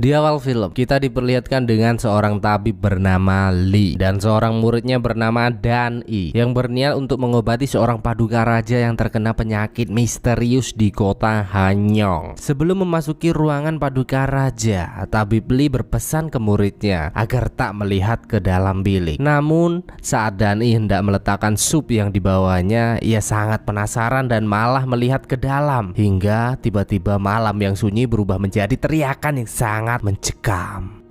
Di awal film, kita diperlihatkan dengan seorang tabib bernama Lee dan seorang muridnya bernama Dan Yi yang berniat untuk mengobati seorang paduka raja yang terkena penyakit misterius di kota Hanyong. Sebelum memasuki ruangan paduka raja, tabib Lee berpesan ke muridnya agar tak melihat ke dalam bilik. Namun, saat Dan Yi hendak meletakkan sup yang dibawanya, ia sangat penasaran dan malah melihat ke dalam. Hingga tiba-tiba malam yang sunyi berubah menjadi teriakan yang sangat mencekam.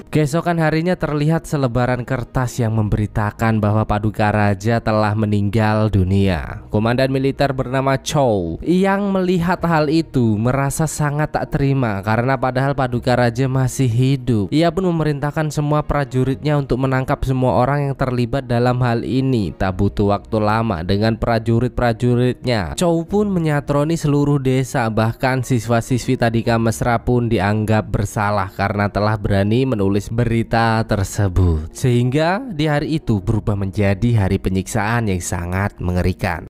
Keesokan harinya terlihat selebaran kertas yang memberitakan bahwa paduka raja telah meninggal dunia. Komandan militer bernama Chow yang melihat hal itu merasa sangat tak terima karena padahal paduka raja masih hidup. Ia pun memerintahkan semua prajuritnya untuk menangkap semua orang yang terlibat dalam hal ini. Tak butuh waktu lama dengan prajurit-prajuritnya, Chow pun menyatroni seluruh desa. Bahkan siswa-siswi Tadika Mesra pun dianggap bersalah karena telah berani menulis berita tersebut, sehingga di hari itu berubah menjadi hari penyiksaan yang sangat mengerikan.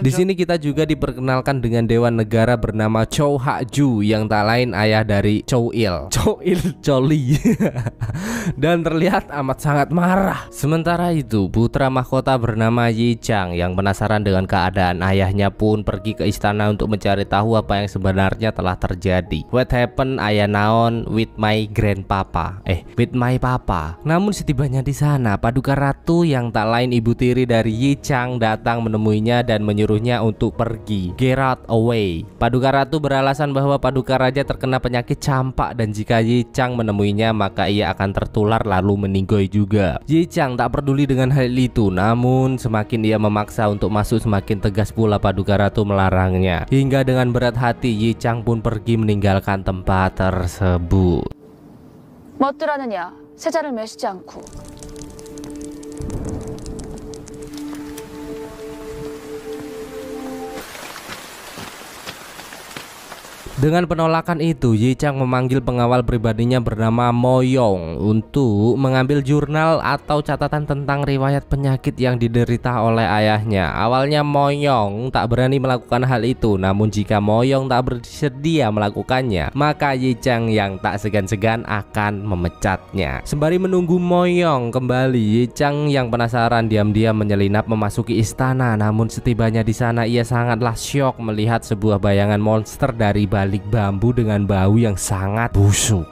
Di sini kita juga diperkenalkan dengan dewan negara bernama Chow Hak-ju yang tak lain ayah dari Chow Il Choli dan terlihat amat sangat marah. Sementara itu putra mahkota bernama Yi Chang yang penasaran dengan keadaan ayahnya pun pergi ke istana untuk mencari tahu apa yang sebenarnya telah terjadi. What happened ayah naon with my grandpapa? With my papa. Namun setibanya di sana, paduka ratu yang tak lain ibu tiri dari Yi Chang datang menemuinya dan menyuruhnya untuk pergi. Get out away. Paduka ratu beralasan bahwa paduka raja terkena penyakit campak dan jika Yi Chang menemuinya maka ia akan tertular lalu meninggoy juga. Yi Chang tak peduli dengan hal itu, namun semakin ia memaksa untuk masuk semakin tegas pula paduka ratu melarangnya. Hingga dengan berat hati Yi Chang pun pergi meninggalkan tempat tersebut. 멋들하느냐 세자를 매시지 않고. Dengan penolakan itu, Yi Chang memanggil pengawal pribadinya bernama Mo Yong untuk mengambil jurnal atau catatan tentang riwayat penyakit yang diderita oleh ayahnya. Awalnya Mo Yong tak berani melakukan hal itu, namun jika Mo Yong tak bersedia melakukannya, maka Yi Chang yang tak segan-segan akan memecatnya. Sembari menunggu Mo Yong kembali, Yi Chang yang penasaran diam-diam menyelinap memasuki istana. Namun setibanya di sana ia sangatlah syok melihat sebuah bayangan monster dari balik bambu dengan bau yang sangat busuk.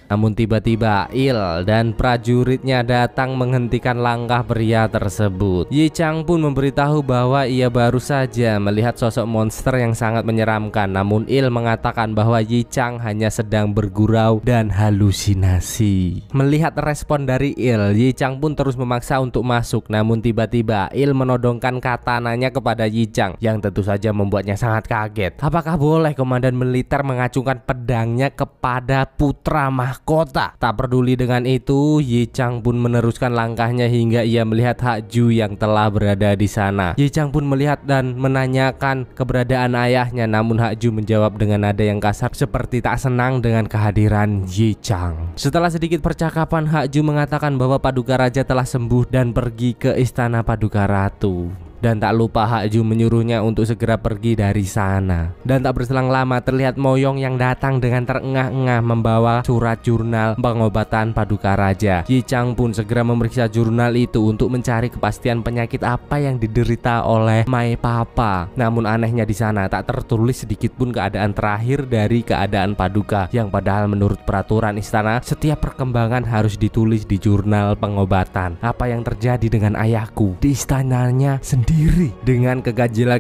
Namun tiba-tiba Il dan prajuritnya datang menghentikan langkah pria tersebut. Yi Chang pun memberitahu bahwa ia baru saja melihat sosok monster yang sangat menyeramkan. Namun Il mengatakan bahwa Yi Chang hanya sedang bergurau dan halusinasi. Melihat respon dari Il, Yi Chang pun terus memaksa untuk masuk. Namun tiba-tiba Il menodongkan katananya kepada Yi Chang yang tentu saja membuatnya sangat kaget. Apakah boleh komandan militer mengacungkan pedangnya kepada putra mahkota? Tak peduli dengan itu, Yi Chang pun meneruskan langkahnya hingga ia melihat Hak-ju yang telah berada di sana. Yi Chang pun melihat dan menanyakan keberadaan ayahnya, namun Hak-ju menjawab dengan nada yang kasar seperti tak senang dengan kehadiran Yi Chang. Setelah sedikit percakapan, Hak-ju mengatakan bahwa paduka raja telah sembuh dan pergi ke istana paduka ratu. Dan tak lupa Hak-ju menyuruhnya untuk segera pergi dari sana. Dan tak berselang lama terlihat Mo Yong yang datang dengan terengah-engah membawa surat jurnal pengobatan paduka raja. Yi Chang pun segera memeriksa jurnal itu untuk mencari kepastian penyakit apa yang diderita oleh my papa. Namun anehnya di sana tak tertulis sedikit pun keadaan terakhir dari keadaan paduka, yang padahal menurut peraturan istana setiap perkembangan harus ditulis di jurnal pengobatan. Apa yang terjadi dengan ayahku di istananya sendiri? Dengan kegajilan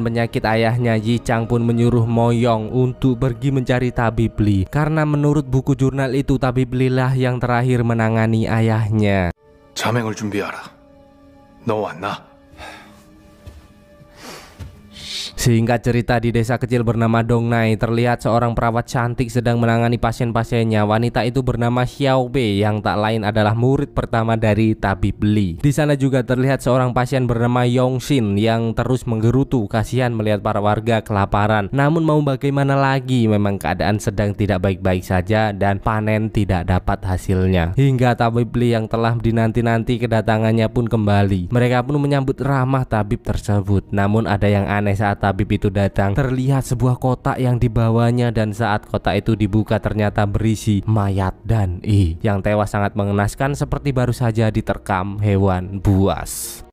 penyakit ayahnya, Yi Chang pun menyuruh Mo Yong untuk pergi mencari tabib Lee, karena menurut buku jurnal itu tabib Lee lah yang terakhir menangani ayahnya. 자맹을 준비하라. 너 왔나? Singkat cerita, di desa kecil bernama Dongnai terlihat seorang perawat cantik sedang menangani pasien-pasiennya. Wanita itu bernama Xiao Bei yang tak lain adalah murid pertama dari tabib Li. Di sana juga terlihat seorang pasien bernama Yongxin yang terus menggerutu kasihan melihat para warga kelaparan. Namun mau bagaimana lagi, memang keadaan sedang tidak baik-baik saja dan panen tidak dapat hasilnya. Hingga tabib Li yang telah dinanti-nanti kedatangannya pun kembali. Mereka pun menyambut ramah tabib tersebut. Namun ada yang aneh saat tabib itu datang. Terlihat sebuah kotak yang dibawanya dan saat kotak itu dibuka ternyata berisi mayat Dan I yang tewas sangat mengenaskan seperti baru saja diterkam hewan buas.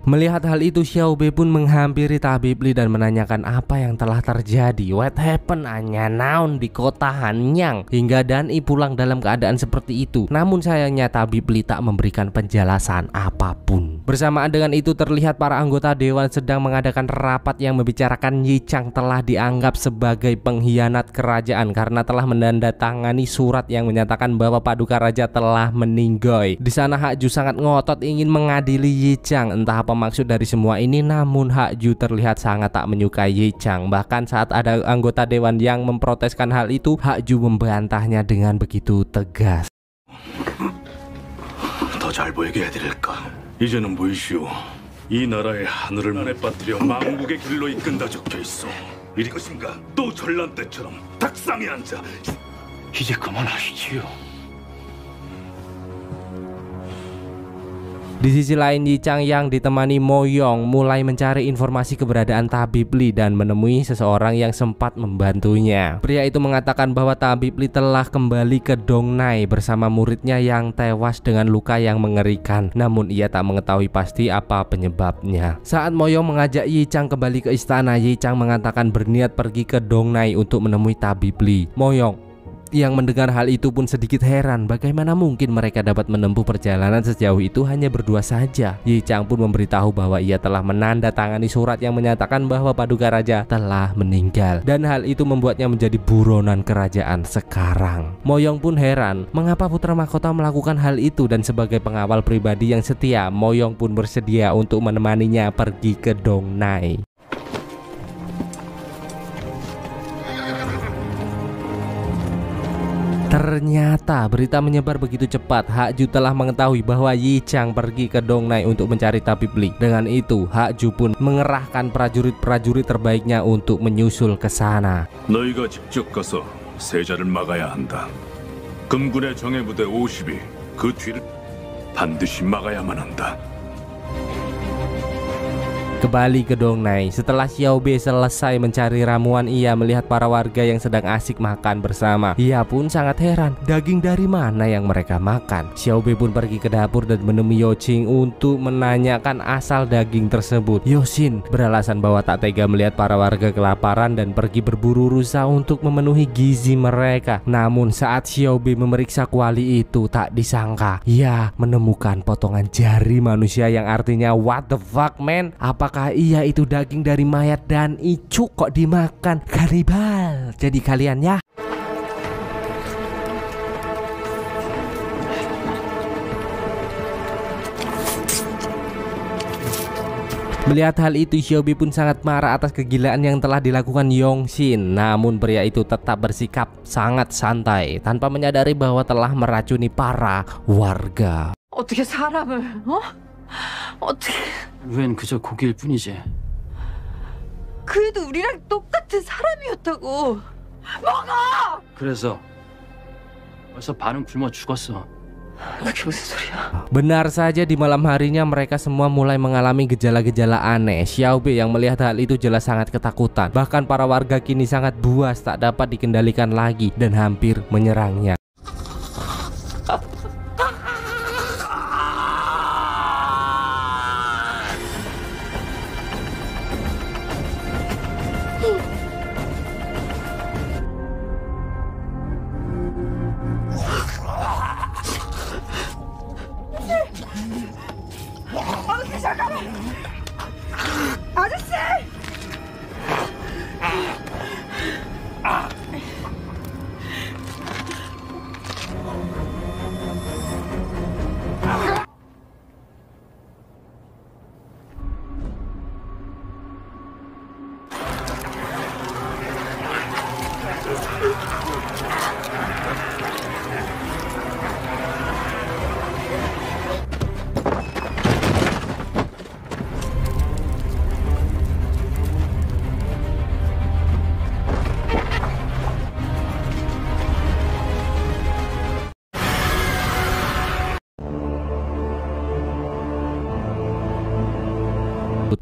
Melihat hal itu, Xiao Bei pun menghampiri tabib Li dan menanyakan apa yang telah terjadi. What happened anya naon di kota Hanyang hingga Dan I pulang dalam keadaan seperti itu. Namun sayangnya tabib Li tak memberikan penjelasan apapun. Bersamaan dengan itu terlihat para anggota dewan sedang mengadakan rapat yang membicarakan Yi Chang telah dianggap sebagai pengkhianat kerajaan karena telah menandatangani surat yang menyatakan bahwa Paduka Raja telah meninggoy. Di sana Hak Ju sangat ngotot ingin mengadili Yi Chang. Entah apa maksud dari semua ini, namun Hak Ju terlihat sangat tak menyukai Yi Chang. Bahkan saat ada anggota dewan yang memproteskan hal itu, Hak Ju membantahnya dengan begitu tegas. 더 잘 보이게 해드릴까? 이제는 보이시오. 이 나라의 하늘을 안에 빠뜨려 망국의 길로 이끈다 적혀 있어. 이리 것인가? 또 전란 때처럼 닭상에 앉아. 이제 그만하시지요. Di sisi lain, Yi Chang yang ditemani Mo Yong mulai mencari informasi keberadaan tabib Li dan menemui seseorang yang sempat membantunya. Pria itu mengatakan bahwa tabib Li telah kembali ke Dongnai bersama muridnya yang tewas dengan luka yang mengerikan. Namun ia tak mengetahui pasti apa penyebabnya. Saat Mo Yong mengajak Yi Chang kembali ke istana, Yi Chang mengatakan berniat pergi ke Dongnai untuk menemui tabib Li. Mo Yong yang mendengar hal itu pun sedikit heran, bagaimana mungkin mereka dapat menempuh perjalanan sejauh itu hanya berdua saja. Yi Chang pun memberitahu bahwa ia telah menandatangani surat yang menyatakan bahwa Paduka Raja telah meninggal dan hal itu membuatnya menjadi buronan kerajaan sekarang. Mo Yong pun heran mengapa putra mahkota melakukan hal itu dan sebagai pengawal pribadi yang setia, Mo Yong pun bersedia untuk menemaninya pergi ke Dongnai. Ternyata berita menyebar begitu cepat. Hak Ju telah mengetahui bahwa Yi Chang pergi ke Dongnai untuk mencari tabib Li. Dengan itu, Hak Ju pun mengerahkan prajurit-prajurit terbaiknya untuk menyusul ke sana. 너희가 직접 가서 세자를 막아야 한다. 금군의 정예부대 50이 그 뒤를 반드시 막아야만 한다. Kembali ke Dongnai, setelah Xiao Bei selesai mencari ramuan, ia melihat para warga yang sedang asik makan bersama. Ia pun sangat heran, daging dari mana yang mereka makan. Xiao Bei pun pergi ke dapur dan menemui Yo Qing untuk menanyakan asal daging tersebut. Yo Xin beralasan bahwa tak tega melihat para warga kelaparan dan pergi berburu rusa untuk memenuhi gizi mereka. Namun saat Xiao Bei memeriksa kuali itu, tak disangka ia menemukan potongan jari manusia yang artinya what the fuck man? Apakah iya itu daging dari mayat Dan I kok dimakan? Kanibal jadi kalian ya. Melihat hal itu, Xiao Bei pun sangat marah atas kegilaan yang telah dilakukan Yongxin. Namun pria itu tetap bersikap sangat santai tanpa menyadari bahwa telah meracuni para warga. 어떻게 사람을 어떻게 웬 그저 고기일 뿐이지. 그래도 우리랑 똑같은 사람이었다고. 먹어! 그래서 벌써 반은 굶어 죽었어. 그게 무슨 소리야? Benar saja, di malam harinya mereka semua mulai mengalami gejala-gejala aneh. Xiao Bei yang melihat hal itu jelas sangat ketakutan. Bahkan para warga kini sangat buas, tak dapat dikendalikan lagi dan hampir menyerangnya. 아저씨!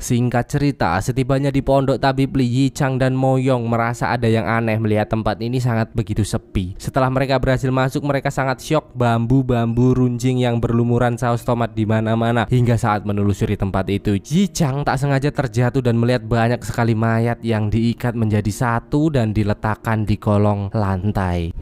Singkat cerita, setibanya di pondok tabib Li, Yi Chang dan Mo Yong merasa ada yang aneh melihat tempat ini sangat begitu sepi. Setelah mereka berhasil masuk, mereka sangat syok. Bambu-bambu runcing yang berlumuran saus tomat di mana-mana. Hingga saat menelusuri tempat itu, Yi Chang tak sengaja terjatuh dan melihat banyak sekali mayat yang diikat menjadi satu dan diletakkan di kolong lantai.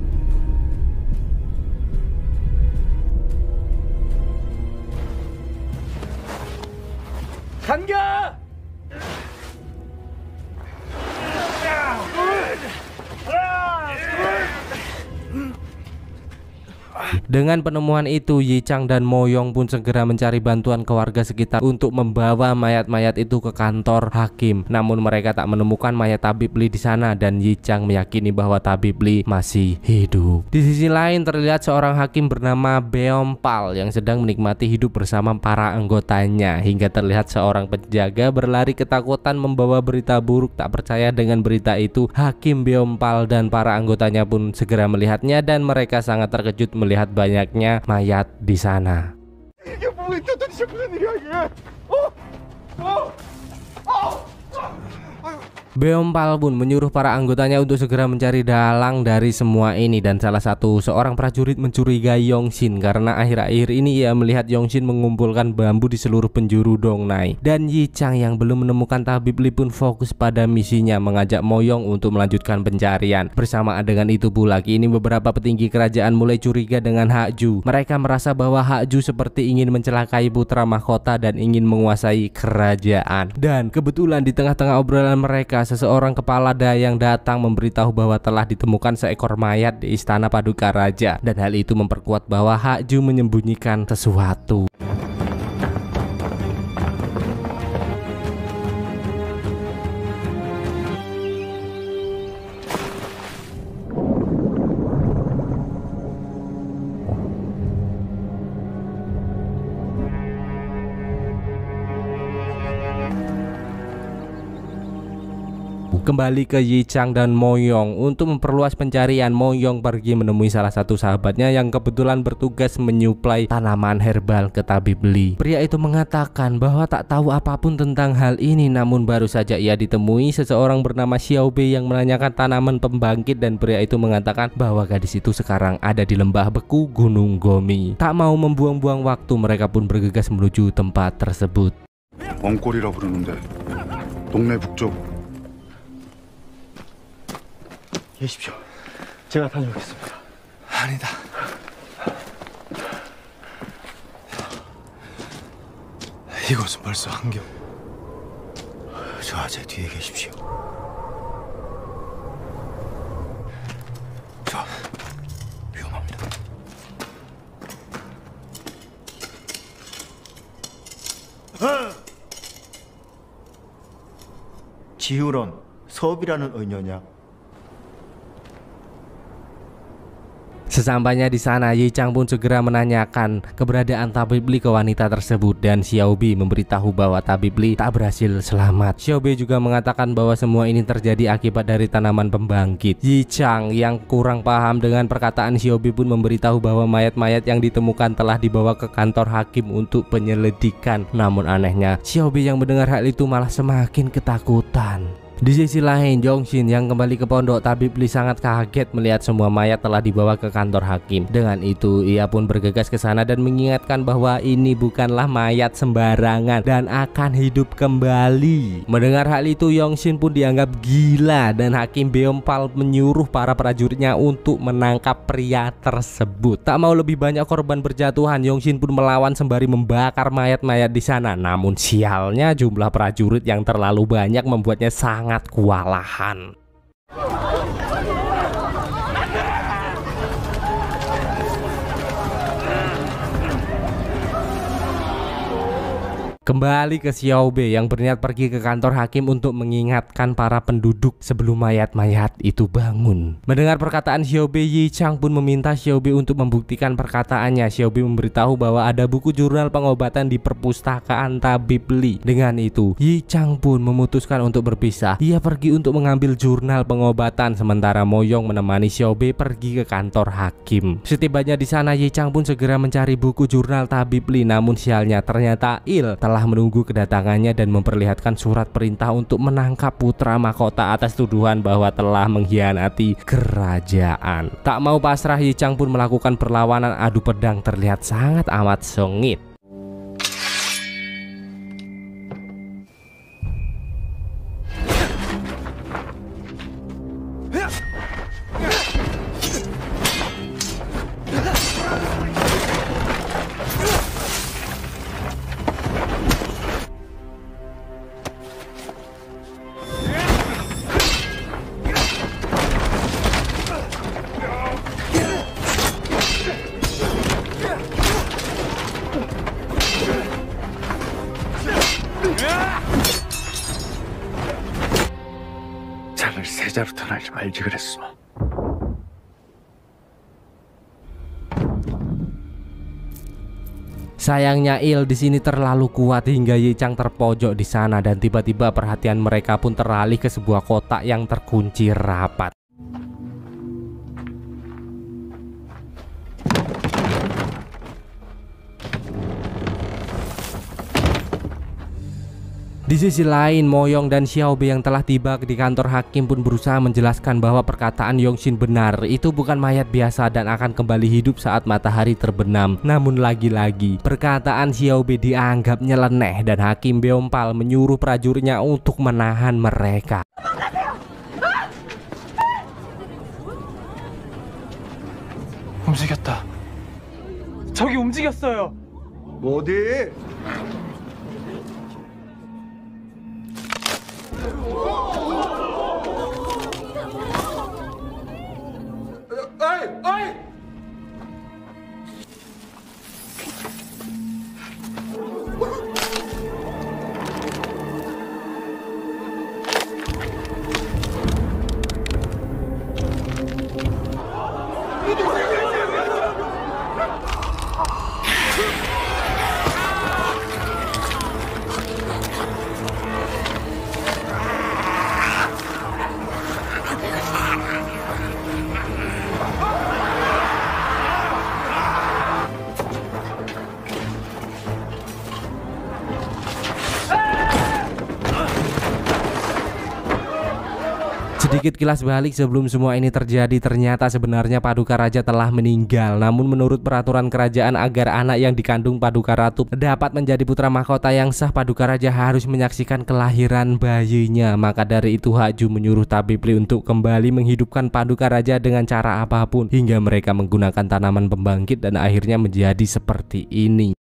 Dengan penemuan itu, Yi Chang dan Mo Yong pun segera mencari bantuan ke warga sekitar untuk membawa mayat-mayat itu ke kantor hakim. Namun mereka tak menemukan mayat tabib Li di sana dan Yi Chang meyakini bahwa tabib Li masih hidup. Di sisi lain terlihat seorang hakim bernama Beom Pal yang sedang menikmati hidup bersama para anggotanya, hingga terlihat seorang penjaga berlari ketakutan membawa berita buruk. Tak percaya dengan berita itu, Hakim Beom Pal dan para anggotanya pun segera melihatnya dan mereka sangat terkejut melihat banyaknya mayat di sana. Beom Pal pun menyuruh para anggotanya untuk segera mencari dalang dari semua ini, dan salah satu seorang prajurit mencurigai Yongshin karena akhir-akhir ini ia melihat Yongshin mengumpulkan bambu di seluruh penjuru Dongnai. Dan Yi Chang yang belum menemukan tabib Li pun fokus pada misinya mengajak Mo Yong untuk melanjutkan pencarian. Bersamaan dengan itu pula, kini beberapa petinggi kerajaan mulai curiga dengan Hak Ju. Mereka merasa bahwa Hak Ju seperti ingin mencelakai putra mahkota dan ingin menguasai kerajaan. Dan kebetulan di tengah-tengah obrolan mereka, seseorang kepala dayang datang memberitahu bahwa telah ditemukan seekor mayat di istana Paduka Raja, dan hal itu memperkuat bahwa Hak Ju menyembunyikan sesuatu. Kembali ke Yi Chang dan Mo Yong untuk memperluas pencarian. Mo Yong pergi menemui salah satu sahabatnya yang kebetulan bertugas menyuplai tanaman herbal ke tabib Li. Pria itu mengatakan bahwa tak tahu apapun tentang hal ini, namun baru saja ia ditemui seseorang bernama Xiao Bei yang menanyakan tanaman pembangkit, dan pria itu mengatakan bahwa gadis itu sekarang ada di lembah beku Gunung Gomi. Tak mau membuang-buang waktu, mereka pun bergegas menuju tempat tersebut. 엉꼬리라 부르는데 동네 북쪽. 계십시오. 제가 다녀오겠습니다. 아니다. 이곳은 벌써 한경. 저 아재 뒤에 계십시오. 저 위험합니다. 지우론 서업이라는 의녀냐? Sesampainya di sana, Yi Chang pun segera menanyakan keberadaan tabib Li ke wanita tersebut, dan Xiao Bei memberitahu bahwa tabib Li tak berhasil selamat. Xiao Bei juga mengatakan bahwa semua ini terjadi akibat dari tanaman pembangkit. Yi Chang yang kurang paham dengan perkataan Xiao Bei pun memberitahu bahwa mayat-mayat yang ditemukan telah dibawa ke kantor hakim untuk penyelidikan. Namun anehnya, Xiao Bei yang mendengar hal itu malah semakin ketakutan. Di sisi lain, Yongshin yang kembali ke pondok tabib Li sangat kaget melihat semua mayat telah dibawa ke kantor hakim. Dengan itu, ia pun bergegas ke sana dan mengingatkan bahwa ini bukanlah mayat sembarangan dan akan hidup kembali. Mendengar hal itu, Yongshin pun dianggap gila dan Hakim Beom Pal menyuruh para prajuritnya untuk menangkap pria tersebut. Tak mau lebih banyak korban berjatuhan, Yongshin pun melawan sembari membakar mayat-mayat di sana. Namun sialnya, jumlah prajurit yang terlalu banyak membuatnya sangat kewalahan. Kembali ke Xiao Bei yang berniat pergi ke kantor hakim untuk mengingatkan para penduduk sebelum mayat-mayat itu bangun. Mendengar perkataan Xiao Bei, Yi Chang pun meminta Xiao Bei untuk membuktikan perkataannya. Xiao Bei memberitahu bahwa ada buku jurnal pengobatan di perpustakaan tabib Li. Dengan itu, Yi Chang pun memutuskan untuk berpisah. Ia pergi untuk mengambil jurnal pengobatan, sementara Mo Yong menemani Xiao Bei pergi ke kantor hakim. Setibanya di sana, Yi Chang pun segera mencari buku jurnal tabib Li. Namun sialnya, ternyata Il telah telah menunggu kedatangannya dan memperlihatkan surat perintah untuk menangkap putra mahkota atas tuduhan bahwa telah mengkhianati kerajaan. Tak mau pasrah, Ye Chang pun melakukan perlawanan adu pedang terlihat sangat amat sengit. 장을 세자로 떠나지 말지 그랬어. Sayangnya Il di sini terlalu kuat hingga Ye Chang terpojok di sana dan tiba-tiba perhatian mereka pun teralih ke sebuah kotak yang terkunci rapat. Di sisi lain, Mo Yong dan Xiao Bei yang telah tiba di kantor hakim pun berusaha menjelaskan bahwa perkataan Yongxin benar, itu bukan mayat biasa dan akan kembali hidup saat matahari terbenam. Namun lagi-lagi, perkataan Xiao Bei dianggap nyeleneh dan Hakim Beompal menyuruh prajuritnya untuk menahan mereka. 움직였다. 저기 움직였어요. 어디? Sedikit kilas balik sebelum semua ini terjadi, ternyata sebenarnya Paduka Raja telah meninggal. Namun menurut peraturan kerajaan, agar anak yang dikandung Paduka Ratu dapat menjadi putra mahkota yang sah, Paduka Raja harus menyaksikan kelahiran bayinya. Maka dari itu Haju menyuruh tabib Li untuk kembali menghidupkan Paduka Raja dengan cara apapun, hingga mereka menggunakan tanaman pembangkit dan akhirnya menjadi seperti ini.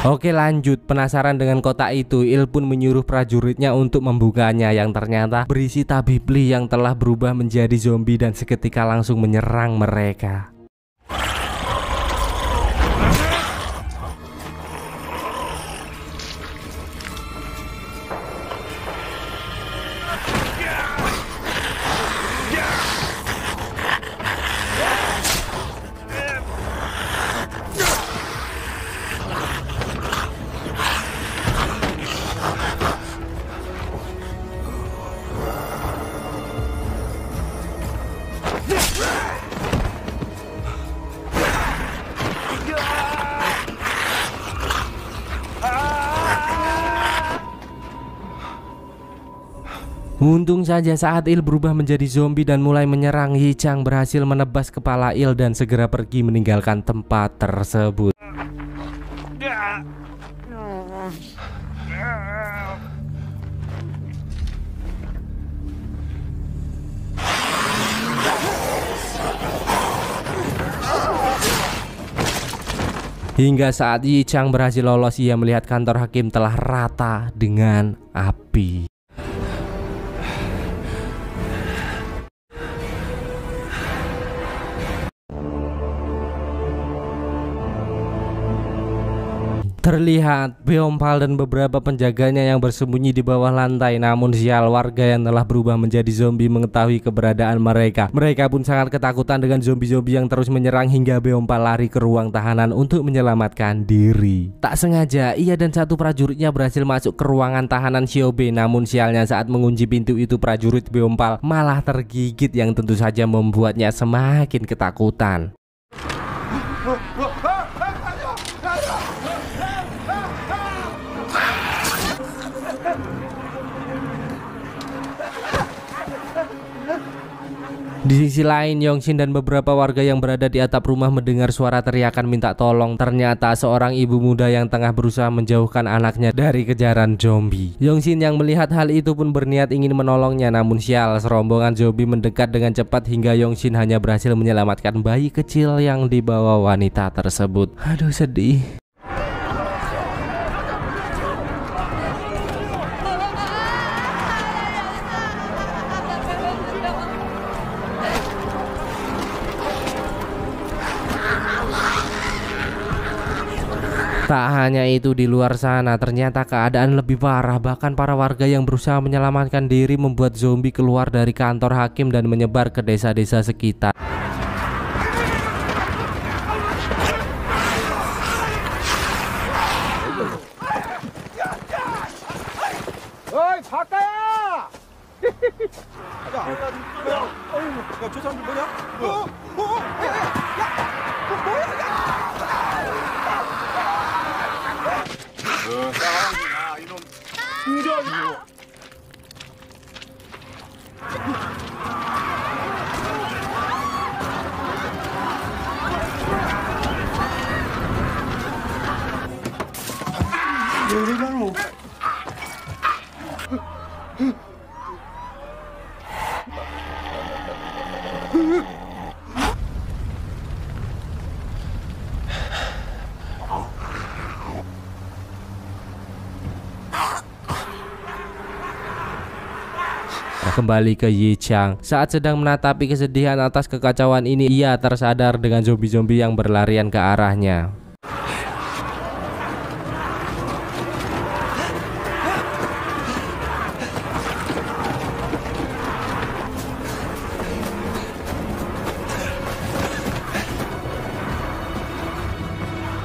Oke, lanjut. Penasaran dengan kotak itu, Il pun menyuruh prajuritnya untuk membukanya, yang ternyata berisi tabib Li yang telah berubah menjadi zombie dan seketika langsung menyerang mereka. Untung saja saat Il berubah menjadi zombie dan mulai menyerang, Ye Chang berhasil menebas kepala Il dan segera pergi meninggalkan tempat tersebut. Hingga saat Ye Chang berhasil lolos, ia melihat kantor hakim telah rata dengan api. Terlihat Beompal dan beberapa penjaganya yang bersembunyi di bawah lantai. Namun sial, warga yang telah berubah menjadi zombie mengetahui keberadaan mereka. Mereka pun sangat ketakutan dengan zombie-zombie yang terus menyerang hingga Beompal lari ke ruang tahanan untuk menyelamatkan diri. Tak sengaja ia dan satu prajuritnya berhasil masuk ke ruangan tahanan Shiobe. Namun sialnya saat mengunci pintu itu prajurit Beompal malah tergigit yang tentu saja membuatnya semakin ketakutan. Di sisi lain, Yongshin dan beberapa warga yang berada di atap rumah mendengar suara teriakan minta tolong. Ternyata seorang ibu muda yang tengah berusaha menjauhkan anaknya dari kejaran zombie. Yongshin yang melihat hal itu pun berniat ingin menolongnya. Namun sial, serombongan zombie mendekat dengan cepat hingga Yongshin hanya berhasil menyelamatkan bayi kecil yang dibawa wanita tersebut. Aduh, sedih. Tak hanya itu, di luar sana ternyata keadaan lebih parah. Bahkan para warga yang berusaha menyelamatkan diri membuat zombie keluar dari kantor hakim dan menyebar ke desa-desa sekitar. Kembali ke Yichang. Saat sedang menatapi kesedihan atas kekacauan ini, ia tersadar dengan zombie-zombie yang berlarian ke arahnya.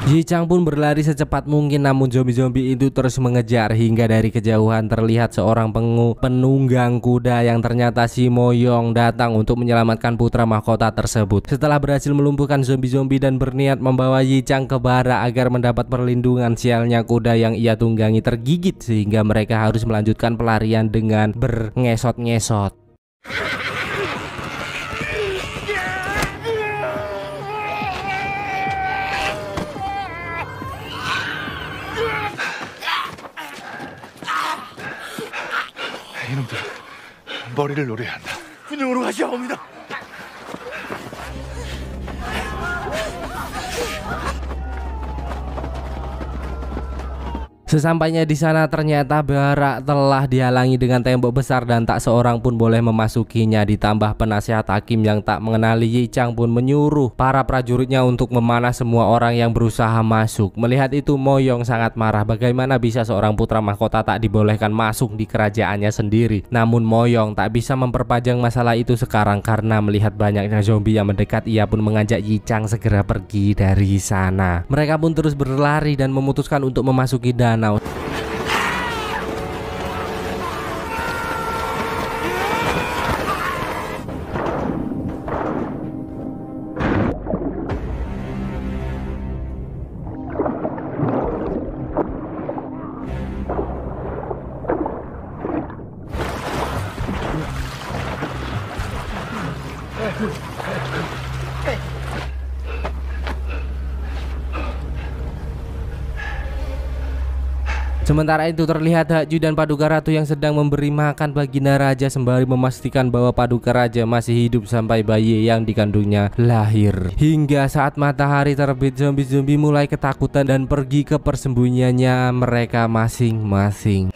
Yichang pun berlari secepat mungkin, namun zombie-zombie itu terus mengejar hingga dari kejauhan terlihat seorang penunggang kuda yang ternyata si Moyong datang untuk menyelamatkan putra mahkota tersebut. Setelah berhasil melumpuhkan zombie-zombie dan berniat membawa Yichang ke bara agar mendapat perlindungan, sialnya kuda yang ia tunggangi tergigit sehingga mereka harus melanjutkan pelarian dengan berngesot-ngesot. 이놈들 머리를 노려야 한다. 군용으로 가시옵니다. Sesampainya di sana ternyata bara telah dihalangi dengan tembok besar dan tak seorang pun boleh memasukinya. Ditambah penasihat hakim yang tak mengenali Yichang pun menyuruh para prajuritnya untuk memanah semua orang yang berusaha masuk. Melihat itu Moyong sangat marah. Bagaimana bisa seorang putra mahkota tak dibolehkan masuk di kerajaannya sendiri. Namun Moyong tak bisa memperpanjang masalah itu sekarang karena melihat banyaknya zombie yang mendekat. Ia pun mengajak Yichang segera pergi dari sana. Mereka pun terus berlari dan memutuskan untuk memasuki danau. Sementara itu terlihat Hakju dan Paduka Ratu yang sedang memberi makan Baginda Raja sembari memastikan bahwa Paduka Raja masih hidup sampai bayi yang dikandungnya lahir. Hingga saat matahari terbit, zombie-zombie mulai ketakutan dan pergi ke persembunyiannya mereka masing-masing.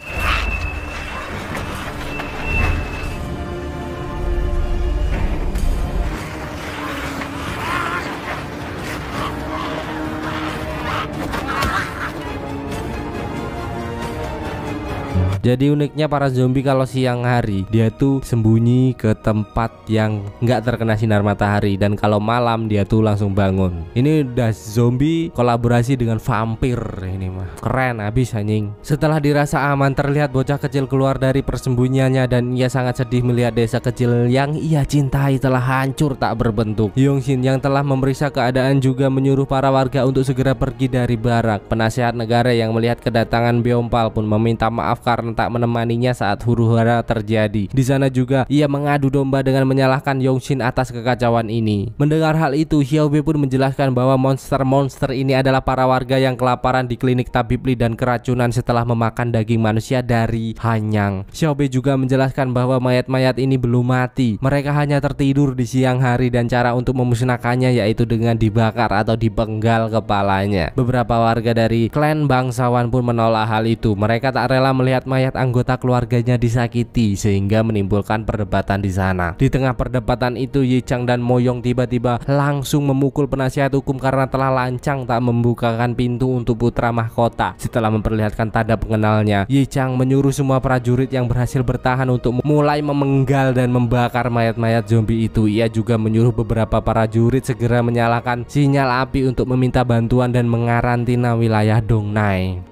Jadi uniknya para zombie kalau siang hari dia tuh sembunyi ke tempat yang nggak terkena sinar matahari, dan kalau malam dia tuh langsung bangun. Ini udah zombie kolaborasi dengan vampir, ini mah keren abis anjing. Setelah dirasa aman, terlihat bocah kecil keluar dari persembunyiannya dan ia sangat sedih melihat desa kecil yang ia cintai telah hancur tak berbentuk. Yongshin yang telah memeriksa keadaan juga menyuruh para warga untuk segera pergi dari barak. Penasehat negara yang melihat kedatangan Beompal pun meminta maaf karena tak menemaninya saat huru-hara terjadi. Di sana juga ia mengadu domba dengan menyalahkan Yongshin atas kekacauan ini. Mendengar hal itu, Xiaobe pun menjelaskan bahwa monster-monster ini adalah para warga yang kelaparan di klinik Tabib Li dan keracunan setelah memakan daging manusia dari Hanyang. Xiaobe juga menjelaskan bahwa mayat-mayat ini belum mati. Mereka hanya tertidur di siang hari dan cara untuk memusnahkannya yaitu dengan dibakar atau dipenggal kepalanya. Beberapa warga dari klan bangsawan pun menolak hal itu. Mereka tak rela melihat mayat anggota keluarganya disakiti sehingga menimbulkan perdebatan di sana. Di tengah perdebatan itu, Yichang dan Moyong tiba-tiba langsung memukul penasihat hukum karena telah lancang tak membukakan pintu untuk putra mahkota. Setelah memperlihatkan tanda pengenalnya, Yichang menyuruh semua prajurit yang berhasil bertahan untuk mulai memenggal dan membakar mayat-mayat zombie itu. Ia juga menyuruh beberapa prajurit segera menyalakan sinyal api untuk meminta bantuan dan mengarantina wilayah Dongnai.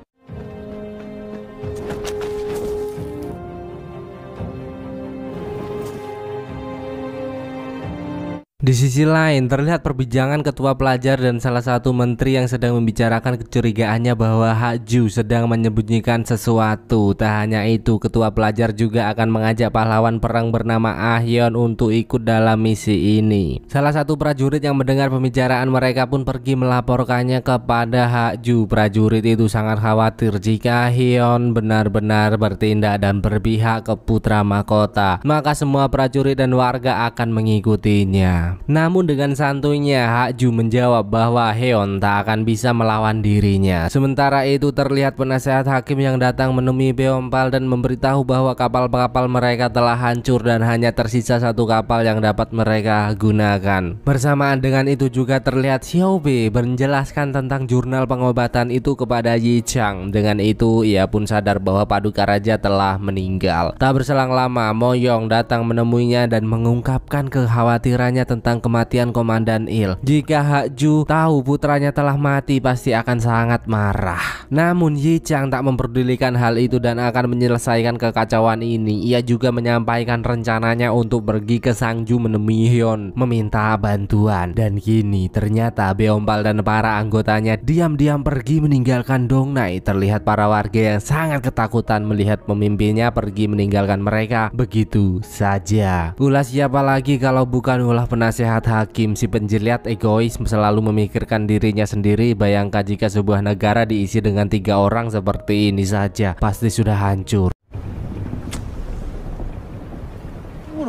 Di sisi lain, terlihat perbincangan ketua pelajar dan salah satu menteri yang sedang membicarakan kecurigaannya bahwa Haju sedang menyembunyikan sesuatu. Tak hanya itu, ketua pelajar juga akan mengajak pahlawan perang bernama Ahyeon untuk ikut dalam misi ini. Salah satu prajurit yang mendengar pembicaraan mereka pun pergi melaporkannya kepada Haju. Prajurit itu sangat khawatir jika Ahyeon benar-benar bertindak dan berpihak ke putra mahkota, maka semua prajurit dan warga akan mengikutinya. Namun dengan santuinya Haju menjawab bahwa Heon tak akan bisa melawan dirinya. Sementara itu terlihat penasehat hakim yang datang menemui Beompal dan memberitahu bahwa kapal-kapal mereka telah hancur dan hanya tersisa satu kapal yang dapat mereka gunakan. Bersamaan dengan itu juga terlihat Xiaobe menjelaskan tentang jurnal pengobatan itu kepada Yichang. Dengan itu ia pun sadar bahwa Paduka Raja telah meninggal. Tak berselang lama, Moyong datang menemuinya dan mengungkapkan kekhawatirannya tentang kematian Komandan Il. Jika Haju tahu putranya telah mati, pasti akan sangat marah. Namun Yichang tak memperdulikan hal itu dan akan menyelesaikan kekacauan ini. Ia juga menyampaikan rencananya untuk pergi ke Sangju menemui Hyun meminta bantuan. Dan kini ternyata Beompal dan para anggotanya diam-diam pergi meninggalkan Dongnai. Terlihat para warga yang sangat ketakutan melihat pemimpinnya pergi meninggalkan mereka begitu saja. Ulah siapa lagi kalau bukan ulah penasehat hakim. Si penjilat egois selalu memikirkan dirinya sendiri. Bayangkan jika sebuah negara diisi dengan 3 orang seperti ini saja, pasti sudah hancur.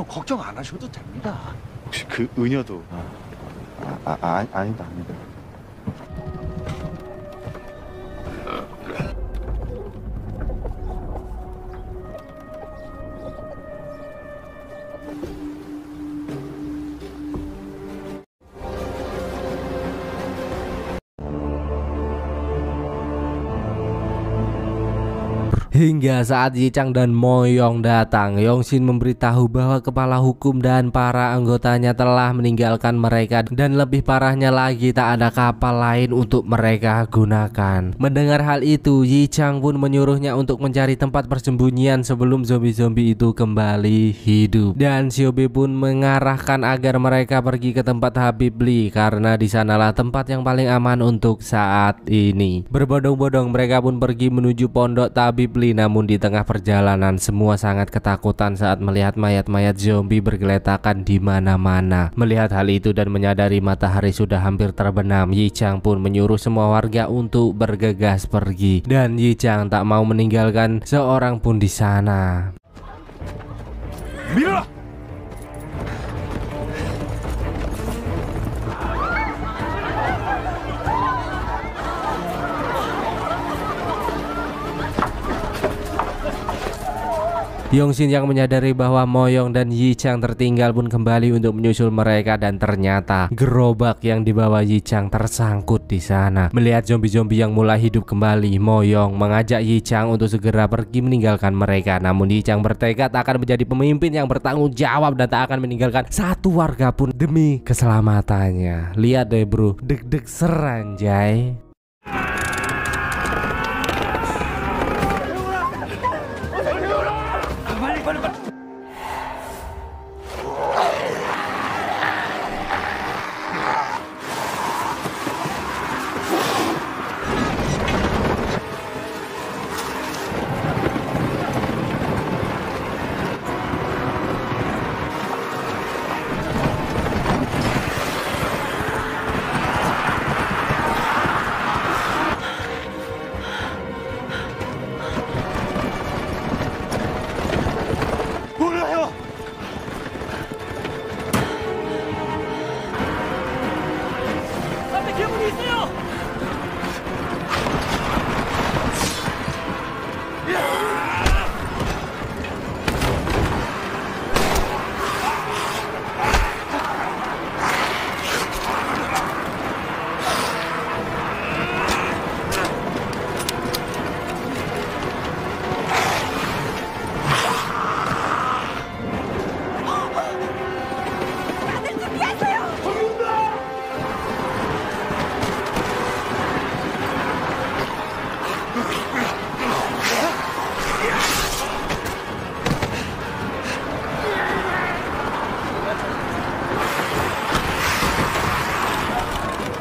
걱정 안 하셔도 됩니다. 혹시 그 은여도 아니다. Hingga saat Yichang dan Moyong datang, Yongshin memberitahu bahwa kepala hukum dan para anggotanya telah meninggalkan mereka, dan lebih parahnya lagi tak ada kapal lain untuk mereka gunakan. Mendengar hal itu, Yichang pun menyuruhnya untuk mencari tempat persembunyian sebelum zombie-zombie itu kembali hidup. Dan Xiaobe pun mengarahkan agar mereka pergi ke tempat Tabib Li karena di sanalah tempat yang paling aman untuk saat ini. Berbondong-bondong mereka pun pergi menuju pondok Tabib Li. Namun di tengah perjalanan semua sangat ketakutan saat melihat mayat-mayat zombie bergeletakan di mana-mana. Melihat hal itu dan menyadari matahari sudah hampir terbenam, Yichang pun menyuruh semua warga untuk bergegas pergi. Dan Yichang tak mau meninggalkan seorang pun di sana. 밀어라! Yongshin yang menyadari bahwa Moyong dan Yichang tertinggal pun kembali untuk menyusul mereka, dan ternyata gerobak yang dibawa Yichang tersangkut di sana. Melihat zombie-zombie yang mulai hidup kembali, Moyong mengajak Yichang untuk segera pergi meninggalkan mereka. Namun Yichang bertekad akan menjadi pemimpin yang bertanggung jawab dan tak akan meninggalkan satu warga pun demi keselamatannya. Lihat deh bro, deg-deg seranjay.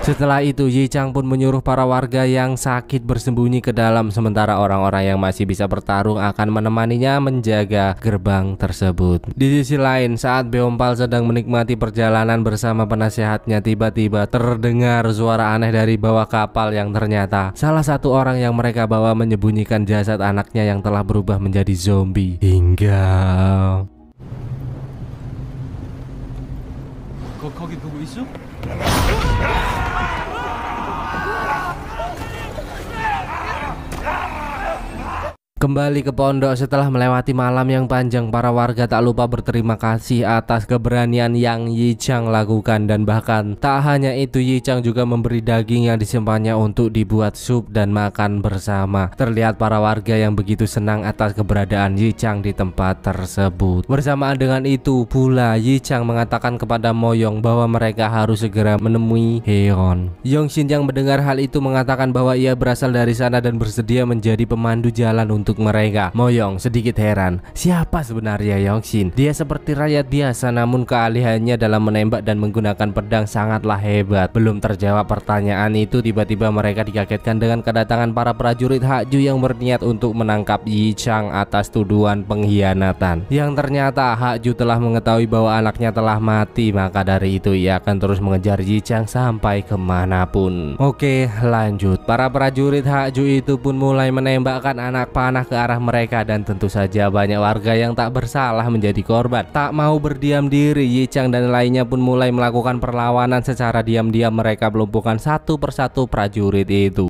Setelah itu Yichang pun menyuruh para warga yang sakit bersembunyi ke dalam, sementara orang-orang yang masih bisa bertarung akan menemaninya menjaga gerbang tersebut. Di sisi lain, saat Beompal sedang menikmati perjalanan bersama penasehatnya, tiba-tiba terdengar suara aneh dari bawah kapal yang ternyata salah satu orang yang mereka bawa menyembunyikan jasad anaknya yang telah berubah menjadi zombie. Hingga 거기 보고 있어? kembali ke pondok setelah melewati malam yang panjang, para warga tak lupa berterima kasih atas keberanian yang Yichang lakukan, dan bahkan tak hanya itu, Yichang juga memberi daging yang disimpannya untuk dibuat sup dan makan bersama. Terlihat para warga yang begitu senang atas keberadaan Yichang di tempat tersebut. Bersamaan dengan itu pula Yichang mengatakan kepada Moyong bahwa mereka harus segera menemui Heon. Yongshin yang mendengar hal itu mengatakan bahwa ia berasal dari sana dan bersedia menjadi pemandu jalan untuk mereka. Moyong sedikit heran, siapa sebenarnya Yongshin? Dia seperti rakyat biasa, namun keahliannya dalam menembak dan menggunakan pedang sangatlah hebat. Belum terjawab pertanyaan itu, tiba-tiba mereka dikagetkan dengan kedatangan para prajurit Hakju yang berniat untuk menangkap Yichang atas tuduhan pengkhianatan. Yang ternyata Hakju telah mengetahui bahwa anaknya telah mati, maka dari itu ia akan terus mengejar Yichang sampai kemanapun. Oke, lanjut. Para prajurit Hakju itu pun mulai menembakkan anak panah ke arah mereka, dan tentu saja banyak warga yang tak bersalah menjadi korban. Tak mau berdiam diri, Yichang dan lainnya pun mulai melakukan perlawanan secara diam-diam. Mereka melumpuhkan satu persatu prajurit itu.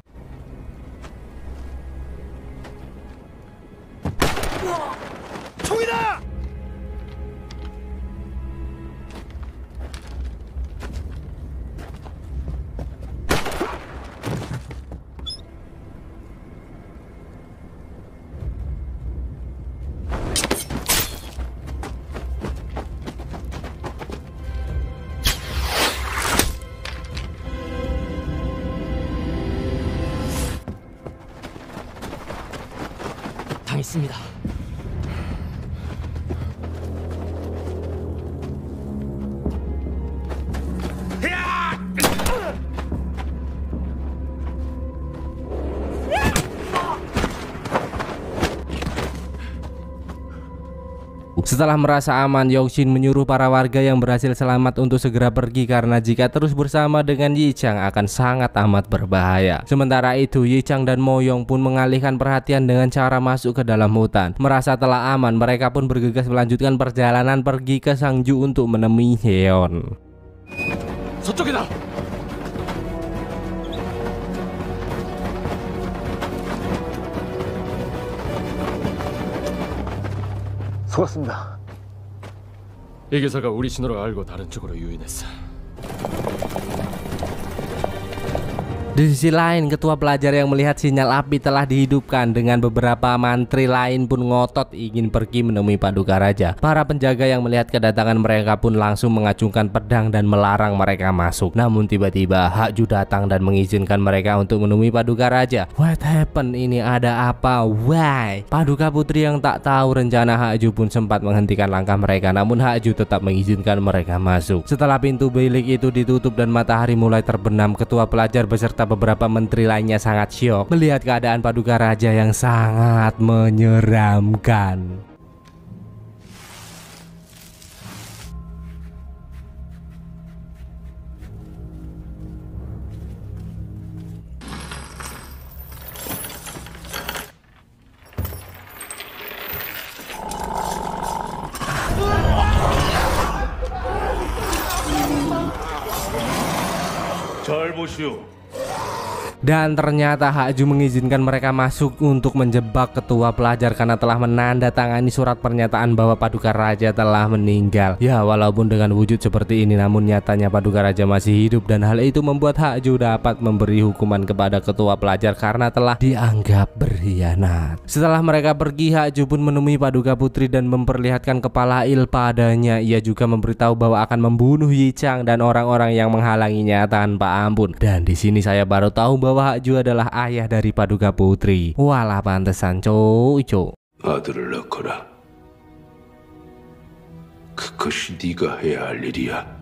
당했습니다. Setelah merasa aman, Yongshin menyuruh para warga yang berhasil selamat untuk segera pergi, karena jika terus bersama dengan Yichang akan sangat amat berbahaya. Sementara itu Yichang dan Moyong pun mengalihkan perhatian dengan cara masuk ke dalam hutan. Merasa telah aman, mereka pun bergegas melanjutkan perjalanan pergi ke Sangju untuk menemui Heon. 저쪽이다. 속았습니다. 이 기사가 우리 신호를 알고 다른 쪽으로 유인했어. Di sisi lain, ketua pelajar yang melihat sinyal api telah dihidupkan dengan beberapa mantri lain pun ngotot ingin pergi menemui Paduka Raja. Para penjaga yang melihat kedatangan mereka pun langsung mengacungkan pedang dan melarang mereka masuk. Namun tiba-tiba Hakju datang dan mengizinkan mereka untuk menemui Paduka Raja. What happened? Ini ada apa? Why? Paduka Putri yang tak tahu rencana Hakju pun sempat menghentikan langkah mereka, namun Hakju tetap mengizinkan mereka masuk. Setelah pintu bilik itu ditutup dan matahari mulai terbenam, ketua pelajar beserta beberapa menteri lainnya sangat syok melihat keadaan Paduka Raja yang sangat menyeramkan. 잘 보시오. Dan ternyata Hakju mengizinkan mereka masuk untuk menjebak ketua pelajar karena telah menandatangani surat pernyataan bahwa Paduka Raja telah meninggal. Ya, walaupun dengan wujud seperti ini, namun nyatanya Paduka Raja masih hidup, dan hal itu membuat Hakju dapat memberi hukuman kepada ketua pelajar karena telah dianggap berkhianat. Setelah mereka pergi, Hakju pun menemui Paduka Putri dan memperlihatkan kepala Il padanya. Ia juga memberitahu bahwa akan membunuh Yi Chang dan orang-orang yang menghalanginya tanpa ampun. Dan di sini saya baru tahu bahwa Hakju adalah ayah dari Paduka Putri. Walah, pantesan cowok. 아들을 낳거라. 그것이 네가 해야 할 일이야.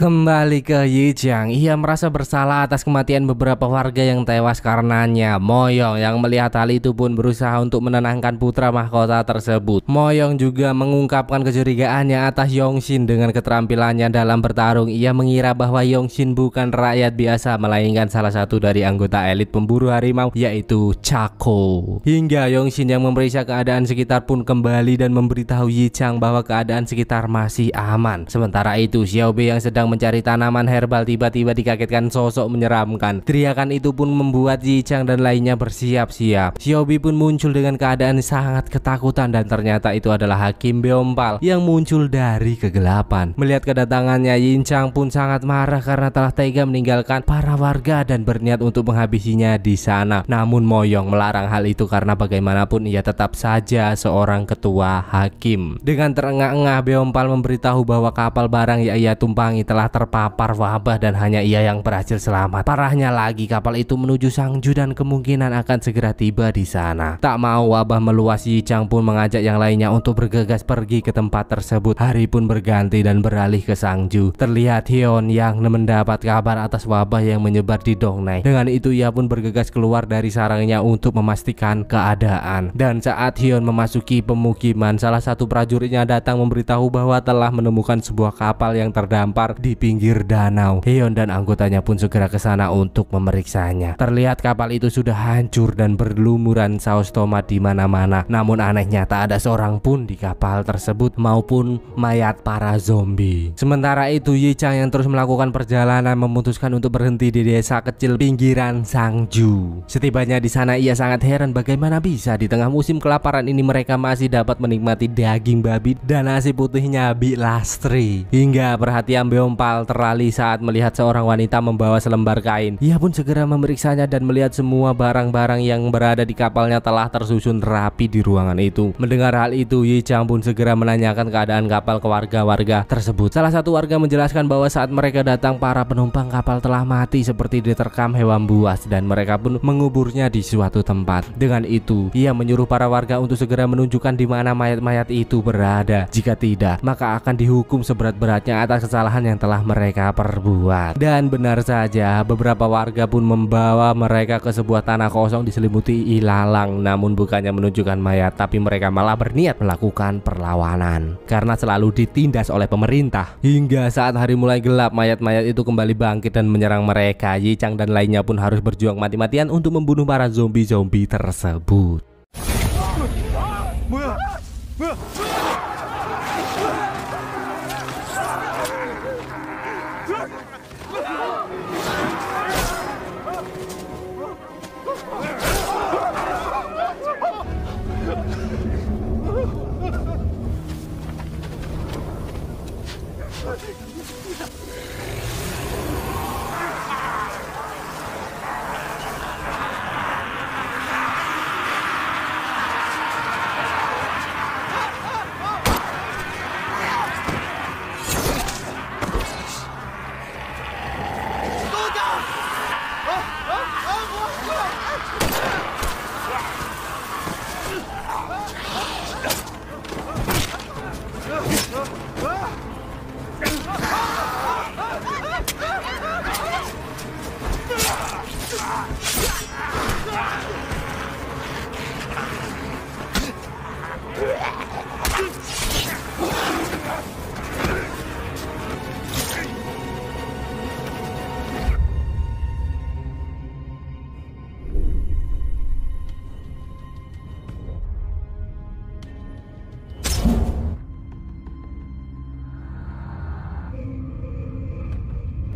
Kembali ke Yi Chang, ia merasa bersalah atas kematian beberapa warga yang tewas karenanya. Moyong yang melihat hal itu pun berusaha untuk menenangkan putra mahkota tersebut. Moyong juga mengungkapkan kecurigaannya atas Yongshin dengan keterampilannya dalam bertarung. Ia mengira bahwa Yongshin bukan rakyat biasa, melainkan salah satu dari anggota elit pemburu harimau, yaitu Chaco. Hingga Yongshin yang memeriksa keadaan sekitar pun kembali dan memberitahu Yi Chang bahwa keadaan sekitar masih aman. Sementara itu, Xiaobei yang sedang mencari tanaman herbal tiba-tiba dikagetkan sosok menyeramkan. Teriakan itu pun membuat Yi Chang dan lainnya bersiap-siap. Xiaobei pun muncul dengan keadaan sangat ketakutan, dan ternyata itu adalah Hakim Beompal yang muncul dari kegelapan. Melihat kedatangannya, Yi Chang pun sangat marah karena telah tega meninggalkan para warga dan berniat untuk menghabisinya di sana. Namun Moyong melarang hal itu karena bagaimanapun ia tetap saja seorang ketua hakim. Dengan terengah-engah, Beompal memberitahu bahwa kapal barang yang ia tumpangi telah terpapar wabah dan hanya ia yang berhasil selamat. Parahnya lagi, kapal itu menuju Sangju dan kemungkinan akan segera tiba di sana. Tak mau wabah meluas, Yi Chang pun mengajak yang lainnya untuk bergegas pergi ke tempat tersebut. Hari pun berganti dan beralih ke Sangju. Terlihat Hyeon yang mendapat kabar atas wabah yang menyebar di Dongnai. Dengan itu ia pun bergegas keluar dari sarangnya untuk memastikan keadaan. Dan saat Hyeon memasuki pemukiman, salah satu prajuritnya datang memberitahu bahwa telah menemukan sebuah kapal yang terdampar di pinggir danau. Hyeon dan anggotanya pun segera ke sana untuk memeriksanya. Terlihat kapal itu sudah hancur dan berlumuran saus tomat di mana-mana. Namun anehnya tak ada seorang pun di kapal tersebut maupun mayat para zombie. Sementara itu, Yi Chang yang terus melakukan perjalanan memutuskan untuk berhenti di desa kecil pinggiran Sangju. Setibanya di sana ia sangat heran bagaimana bisa di tengah musim kelaparan ini mereka masih dapat menikmati daging babi dan nasi putihnya Bilastri. Hingga perhatian Beompal teralih saat melihat seorang wanita membawa selembar kain. Ia pun segera memeriksanya dan melihat semua barang-barang yang berada di kapalnya telah tersusun rapi di ruangan itu. Mendengar hal itu, Yi Chang pun segera menanyakan keadaan kapal ke warga-warga tersebut. Salah satu warga menjelaskan bahwa saat mereka datang, para penumpang kapal telah mati seperti diterkam hewan buas dan mereka pun menguburnya di suatu tempat. Dengan itu, ia menyuruh para warga untuk segera menunjukkan di mana mayat-mayat itu berada. Jika tidak, maka akan dihukum seberat-beratnya atas kesalahan yang telah mereka perbuat. Dan benar saja, beberapa warga pun membawa mereka ke sebuah tanah kosong diselimuti ilalang. Namun bukannya menunjukkan mayat, tapi mereka malah berniat melakukan perlawanan karena selalu ditindas oleh pemerintah. Hingga saat hari mulai gelap, mayat-mayat itu kembali bangkit dan menyerang mereka. Yi Chang dan lainnya pun harus berjuang mati-matian untuk membunuh para zombie-zombie tersebut.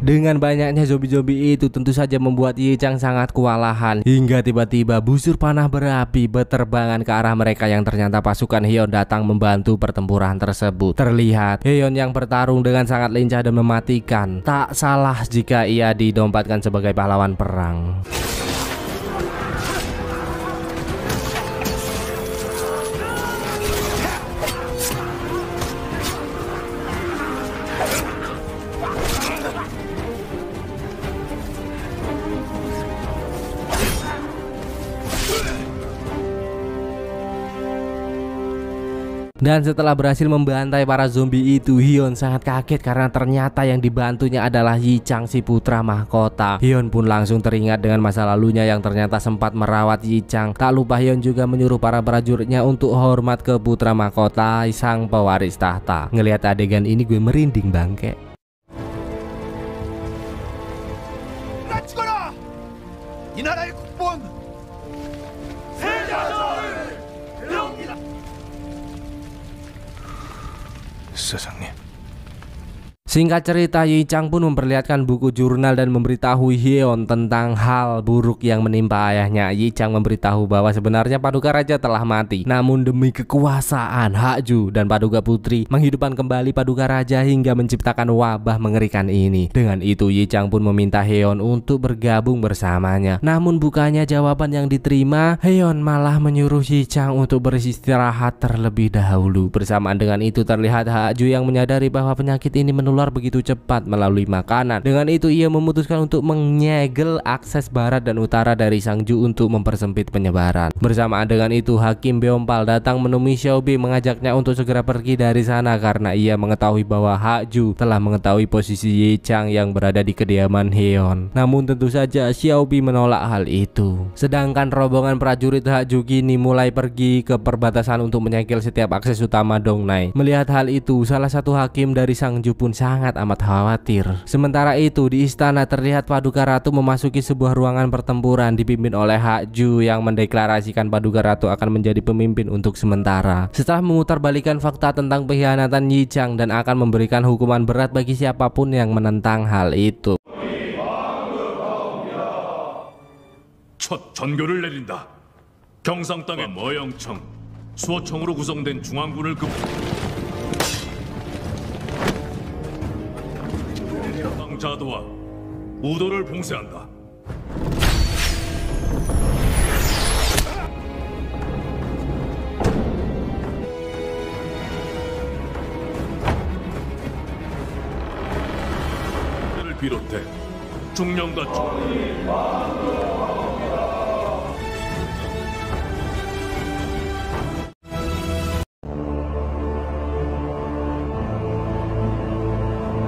Dengan banyaknya zombie-zombie itu tentu saja membuat Ye Chang sangat kewalahan, hingga tiba-tiba busur panah berapi berterbangan ke arah mereka yang ternyata pasukan Heon datang membantu pertempuran tersebut. Terlihat Heon yang bertarung dengan sangat lincah dan mematikan. Tak salah jika ia didompatkan sebagai pahlawan perang. Dan setelah berhasil membantai para zombie itu, Heon sangat kaget karena ternyata yang dibantunya adalah Ye Chang, si putra mahkota. Heon pun langsung teringat dengan masa lalunya yang ternyata sempat merawat Ye Chang. Tak lupa Heon juga menyuruh para prajuritnya untuk hormat ke putra mahkota sang pewaris tahta. Ngelihat adegan ini gue merinding bangke. 세상님. Singkat cerita, Ye Chang pun memperlihatkan buku jurnal dan memberitahu Heon tentang hal buruk yang menimpa ayahnya. Ye Chang memberitahu bahwa sebenarnya Paduka Raja telah mati, namun demi kekuasaan Hakju dan Paduka Putri menghidupkan kembali Paduka Raja hingga menciptakan wabah mengerikan ini. Dengan itu Ye Chang pun meminta Heon untuk bergabung bersamanya. Namun bukannya jawaban yang diterima, Heon malah menyuruh Ye Chang untuk beristirahat terlebih dahulu. Bersamaan dengan itu terlihat Hakju yang menyadari bahwa penyakit ini menular begitu cepat melalui makanan. Dengan itu ia memutuskan untuk menyegel akses barat dan utara dari Sangju untuk mempersempit penyebaran. Bersamaan dengan itu Hakim Beompal datang menemui Xiaobi mengajaknya untuk segera pergi dari sana karena ia mengetahui bahwa Hakju telah mengetahui posisi Ye Chang yang berada di kediaman Heon. Namun tentu saja Xiaobi menolak hal itu. Sedangkan rombongan prajurit Hakju kini mulai pergi ke perbatasan untuk menyegel setiap akses utama Dongnai. Melihat hal itu, salah satu hakim dari Sangju pun sangat amat khawatir. Sementara itu di istana terlihat Paduka Ratu memasuki sebuah ruangan pertempuran dipimpin oleh Hakju yang mendeklarasikan Paduka Ratu akan menjadi pemimpin untuk sementara. Setelah memutarbalikan fakta tentang pengkhianatan Ye Chang dan akan memberikan hukuman berat bagi siapapun yang menentang hal itu. 첫 전교를 내린다. 경상 땅의 머영청, 수어청으로 구성된 중앙군을 자도와 우도를 봉쇄한다. 를 비롯해 중령과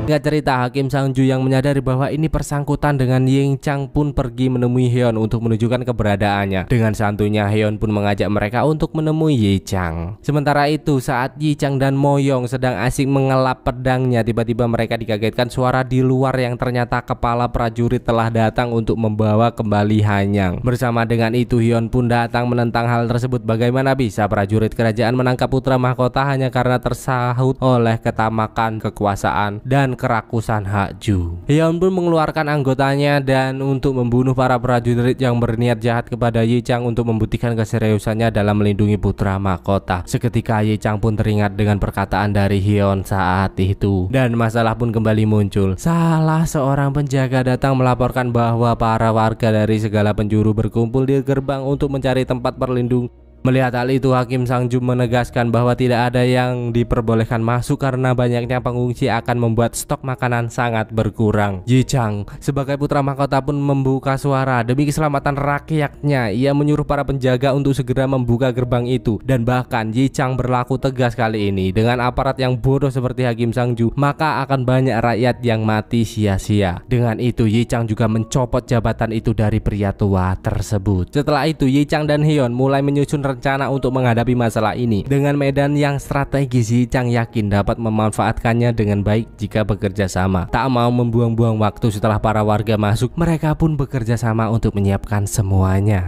Nggak cerita, Hakim Sang-ju yang menyadari bahwa ini persangkutan dengan Yi Chang pun pergi menemui Heon untuk menunjukkan keberadaannya. Dengan santunya Heon pun mengajak mereka untuk menemui Yi Chang. Sementara itu saat Yi Chang dan Moyong sedang asik mengelap pedangnya, tiba-tiba mereka dikagetkan suara di luar yang ternyata kepala prajurit telah datang untuk membawa kembali Hanyang. Bersama dengan itu Heon pun datang menentang hal tersebut. Bagaimana bisa prajurit kerajaan menangkap putra mahkota hanya karena tersahut oleh ketamakan kekuasaan dan kerakusan Hakju. Heon pun mengeluarkan anggotanya dan untuk membunuh para prajurit yang berniat jahat kepada Yi Chang untuk membuktikan keseriusannya dalam melindungi putra mahkota. Seketika Yi Chang pun teringat dengan perkataan dari Heon saat itu dan masalah pun kembali muncul. Salah seorang penjaga datang melaporkan bahwa para warga dari segala penjuru berkumpul di gerbang untuk mencari tempat berlindung. Melihat hal itu, Hakim Sang-ju menegaskan bahwa tidak ada yang diperbolehkan masuk karena banyaknya pengungsi akan membuat stok makanan sangat berkurang. Yi Chang sebagai putra mahkota pun membuka suara demi keselamatan rakyatnya. Ia menyuruh para penjaga untuk segera membuka gerbang itu dan bahkan Yi Chang berlaku tegas kali ini. Dengan aparat yang bodoh seperti Hakim Sang-ju, maka akan banyak rakyat yang mati sia-sia. Dengan itu Yi Chang juga mencopot jabatan itu dari pria tua tersebut. Setelah itu Yi Chang dan Heon mulai menyusun rencana untuk menghadapi masalah ini. Dengan medan yang strategis, Yi Chang yakin dapat memanfaatkannya dengan baik jika bekerja sama. Tak mau membuang-buang waktu setelah para warga masuk, mereka pun bekerja sama untuk menyiapkan semuanya.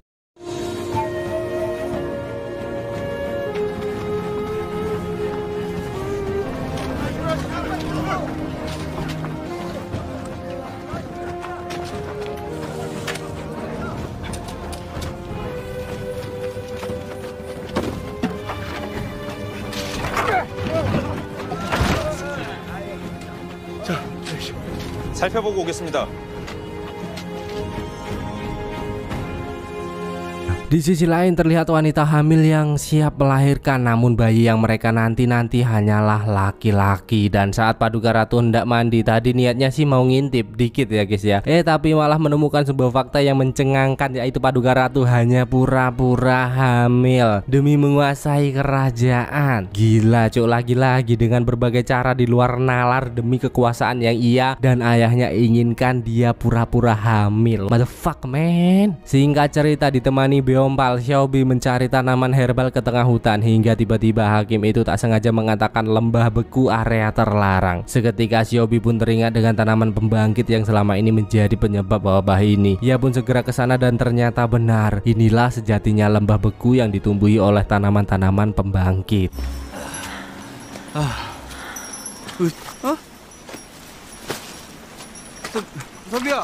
살펴보고 오겠습니다. Di sisi lain terlihat wanita hamil yang siap melahirkan, namun bayi yang mereka nanti-nanti hanyalah laki-laki. Dan saat Paduka Ratu hendak mandi, tadi niatnya sih mau ngintip dikit ya guys ya, tapi malah menemukan sebuah fakta yang mencengangkan, yaitu Paduka Ratu hanya pura-pura hamil demi menguasai kerajaan. Gila cuk, lagi-lagi dengan berbagai cara di luar nalar demi kekuasaan yang ia dan ayahnya inginkan, dia pura-pura hamil. Motherfuck man. Singkat cerita, ditemani Beompal, Xiaobi mencari tanaman herbal ke tengah hutan hingga tiba-tiba hakim itu tak sengaja mengatakan lembah beku area terlarang. Seketika Xiaobi pun teringat dengan tanaman pembangkit yang selama ini menjadi penyebab wabah ini. Ia pun segera ke sana dan ternyata benar, inilah sejatinya lembah beku yang ditumbuhi oleh tanaman-tanaman pembangkit. 소비야.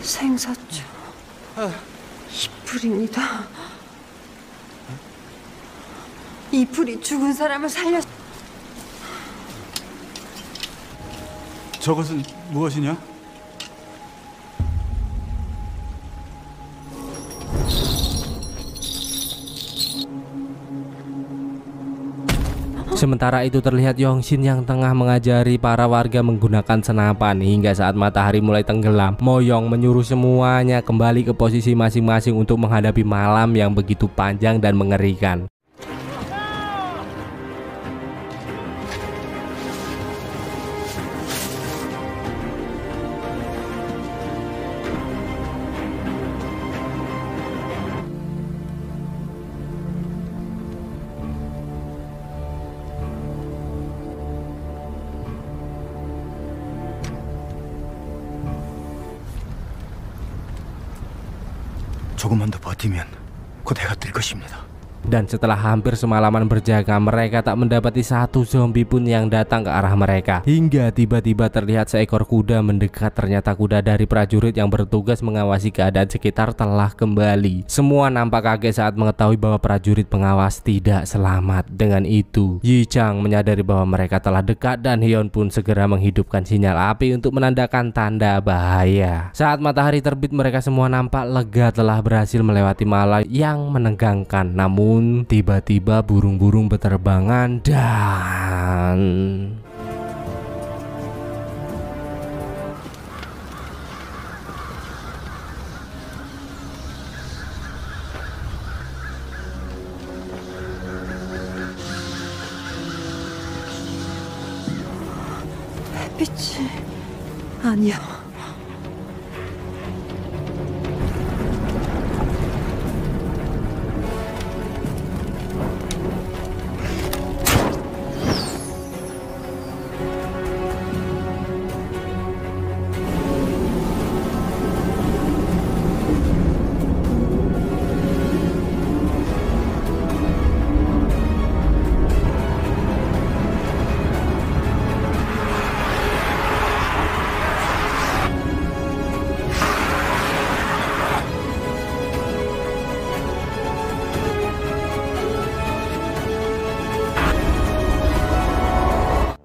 생사주 이 불입니다. 이 불이 죽은 사람을 살려. 저것은 무엇이냐? Sementara itu terlihat Yongshin yang tengah mengajari para warga menggunakan senapan. Hingga saat matahari mulai tenggelam, Moyong menyuruh semuanya kembali ke posisi masing-masing untuk menghadapi malam yang begitu panjang dan mengerikan. 조금만 더 버티면 곧 해가 뜰 것입니다. Dan setelah hampir semalaman berjaga, mereka tak mendapati satu zombie pun yang datang ke arah mereka. Hingga tiba-tiba terlihat seekor kuda mendekat. Ternyata kuda dari prajurit yang bertugas mengawasi keadaan sekitar telah kembali. Semua nampak kaget saat mengetahui bahwa prajurit pengawas tidak selamat. Dengan itu, Yi Chang menyadari bahwa mereka telah dekat dan Heon pun segera menghidupkan sinyal api untuk menandakan tanda bahaya. Saat matahari terbit, mereka semua nampak lega telah berhasil melewati malam yang menegangkan. Namun tiba-tiba burung-burung berterbangan dan 햇빛이 아니야.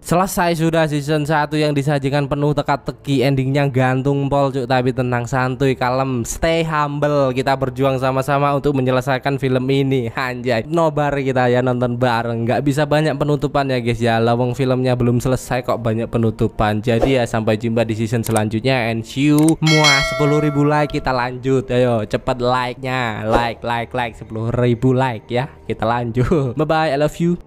Selesai sudah season 1 yang disajikan penuh teka-teki, endingnya gantung pol cuk, tapi tenang, santuy, kalem, stay humble. Kita berjuang sama-sama untuk menyelesaikan film ini. Anjay, nobar kita ya nonton bareng. Nggak bisa banyak penutupan ya guys ya, lawang filmnya belum selesai kok banyak penutupan. Jadi ya sampai jumpa di season selanjutnya and see you. Muah, 10.000 like kita lanjut. Ayo cepet like-nya, like 10.000 like ya. Kita lanjut. Bye bye, I love you.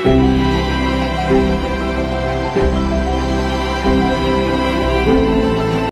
네.